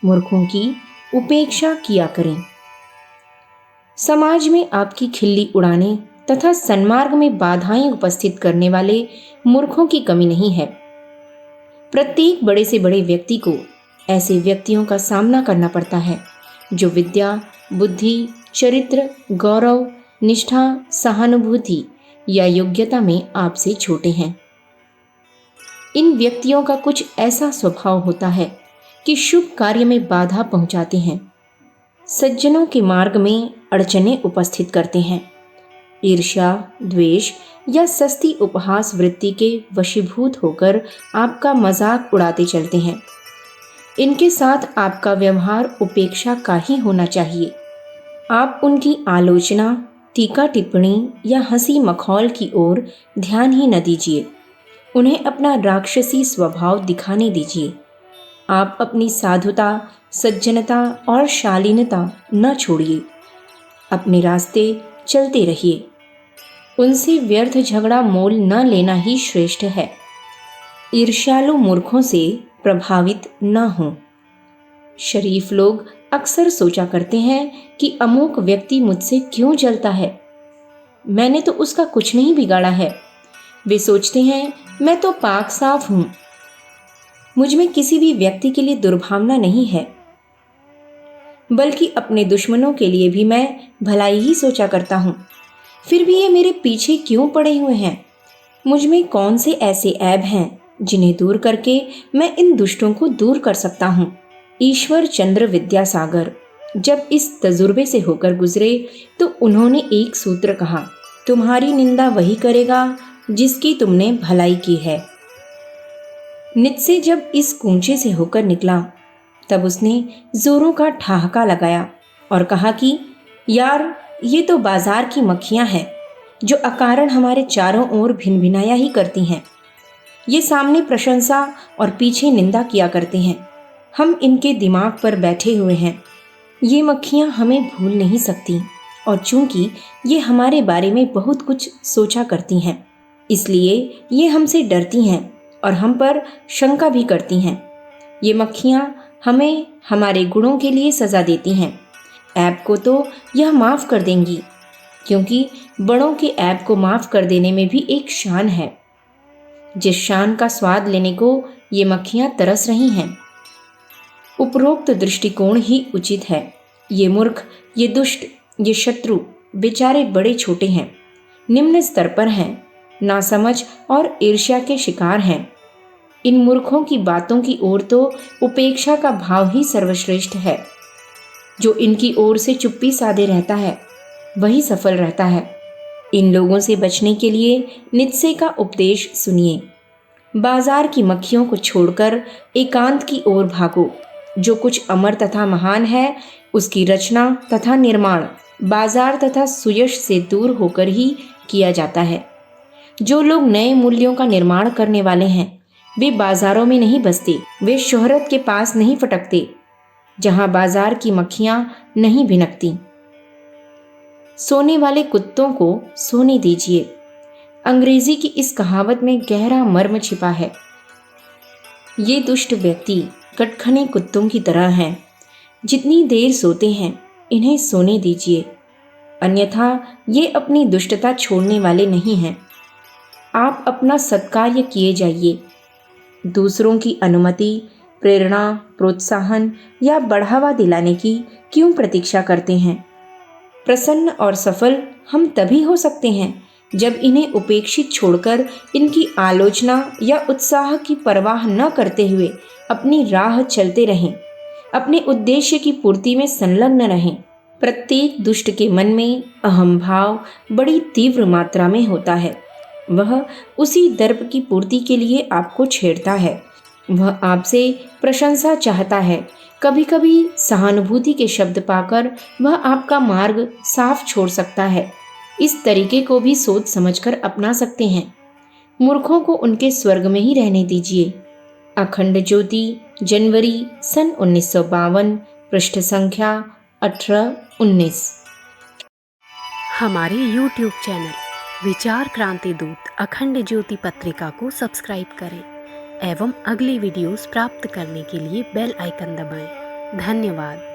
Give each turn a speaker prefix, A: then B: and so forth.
A: मूर्खों की उपेक्षा किया करें। समाज में आपकी खिल्ली उड़ाने तथा सन्मार्ग में बाधाएं उपस्थित करने वाले मूर्खों की कमी नहीं है। प्रत्येक बड़े से बड़े व्यक्ति को ऐसे व्यक्तियों का सामना करना पड़ता है जो विद्या, बुद्धि, चरित्र, गौरव, निष्ठा, सहानुभूति या योग्यता में आपसे छोटे हैं। इन व्यक्तियों का कुछ ऐसा स्वभाव होता है कि शुभ कार्य में बाधा पहुंचाते हैं, सज्जनों के मार्ग में अड़चने उपस्थित करते हैं, ईर्ष्या, द्वेष या सस्ती उपहास वृत्ति के वशीभूत होकर आपका मजाक उड़ाते चलते हैं। इनके साथ आपका व्यवहार उपेक्षा का ही होना चाहिए। आप उनकी आलोचना, टीका टिप्पणी या हंसी मखौल की ओर ध्यान ही न दीजिए। उन्हें अपना राक्षसी स्वभाव दिखाने दीजिए। आप अपनी साधुता, सज्जनता और शालीनता न छोड़िए। अपने रास्ते चलते रहिए। उनसे व्यर्थ झगड़ा मोल न लेना ही श्रेष्ठ है। ईर्ष्यालु मूर्खों से प्रभावित न हों। शरीफ लोग अक्सर सोचा करते हैं कि अमुक व्यक्ति मुझसे क्यों जलता है, मैंने तो उसका कुछ नहीं बिगाड़ा है। वे सोचते हैं मैं तो पाक साफ हूं, मुझ में किसी भी व्यक्ति के लिए दुर्भावना नहीं है, बल्कि अपने दुश्मनों के लिए भी मैं भलाई ही सोचा करता हूं। फिर भी ये मेरे पीछे क्यों पड़े हुए हैं? मुझ में कौन से ऐसे ऐब हैं जिन्हें दूर करके मैं इन दुष्टों को दूर कर सकता हूं? ईश्वर चंद्र विद्यासागर जब इस तजुर्बे से होकर गुजरे तो उन्होंने एक सूत्र कहा, तुम्हारी निंदा वही करेगा जिसकी तुमने भलाई की है। नित से जब इस कूंचे से होकर निकला तब उसने जोरों का ठहाका लगाया और कहा कि यार, ये तो बाजार की मक्खियां हैं जो अकारण हमारे चारों ओर भिनभिनाया ही करती हैं। ये सामने प्रशंसा और पीछे निंदा किया करते हैं। हम इनके दिमाग पर बैठे हुए हैं। ये मक्खियां हमें भूल नहीं सकती और चूंकि ये हमारे बारे में बहुत कुछ सोचा करती हैं, इसलिए ये हमसे डरती हैं और हम पर शंका भी करती हैं। ये मक्खियां हमें हमारे गुणों के लिए सजा देती हैं। ऐब को तो यह माफ़ कर देंगी, क्योंकि बड़ों के ऐब को माफ़ कर देने में भी एक शान है, जिस शान का स्वाद लेने को ये मक्खियां तरस रही हैं। उपरोक्त दृष्टिकोण ही उचित है। ये मूर्ख, ये दुष्ट, ये शत्रु बेचारे बड़े छोटे हैं, निम्न स्तर पर हैं, नासमझ और ईर्ष्या के शिकार हैं। इन मूर्खों की बातों की ओर तो उपेक्षा का भाव ही सर्वश्रेष्ठ है। जो इनकी ओर से चुप्पी साधे रहता है वही सफल रहता है। इन लोगों से बचने के लिए नित्से का उपदेश सुनिए। बाजार की मक्खियों को छोड़कर एकांत की ओर भागो। जो कुछ अमर तथा महान है उसकी रचना तथा निर्माण बाजार तथा सुयश से दूर होकर ही किया जाता है। जो लोग नए मूल्यों का निर्माण करने वाले हैं वे बाजारों में नहीं बसते, वे शोहरत के पास नहीं फटकते जहां बाजार की मक्खियां नहीं भिनकती। सोने वाले कुत्तों को सोने दीजिए। अंग्रेजी की इस कहावत में गहरा मर्म छिपा है। ये दुष्ट व्यक्ति कटखने कुत्तों की तरह हैं। जितनी देर सोते हैं इन्हें सोने दीजिए, अन्यथा ये अपनी दुष्टता छोड़ने वाले नहीं हैं। आप अपना सत्कार्य किए जाइए। दूसरों की अनुमति, प्रेरणा, प्रोत्साहन या बढ़ावा दिलाने की क्यों प्रतीक्षा करते हैं? प्रसन्न और सफल हम तभी हो सकते हैं जब इन्हें उपेक्षित छोड़कर इनकी आलोचना या उत्साह की परवाह न करते हुए अपनी राह चलते रहें, अपने उद्देश्य की पूर्ति में संलग्न रहें। प्रत्येक दुष्ट के मन में अहम भाव बड़ी तीव्र मात्रा में होता है। वह उसी दर्प की पूर्ति के लिए आपको छेड़ता है। वह आपसे प्रशंसा चाहता है। कभी कभी सहानुभूति के शब्द पाकर वह आपका मार्ग साफ छोड़ सकता है। इस तरीके को भी सोच समझकर अपना सकते हैं। मूर्खों को उनके स्वर्ग में ही रहने दीजिए। अखंड ज्योति, जनवरी सन 1952, पृष्ठ संख्या 18-19।
B: हमारे YouTube चैनल विचार क्रांति दूत अखंड ज्योति पत्रिका को सब्सक्राइब करें एवं अगली वीडियोस प्राप्त करने के लिए बेल आइकन दबाएं। धन्यवाद।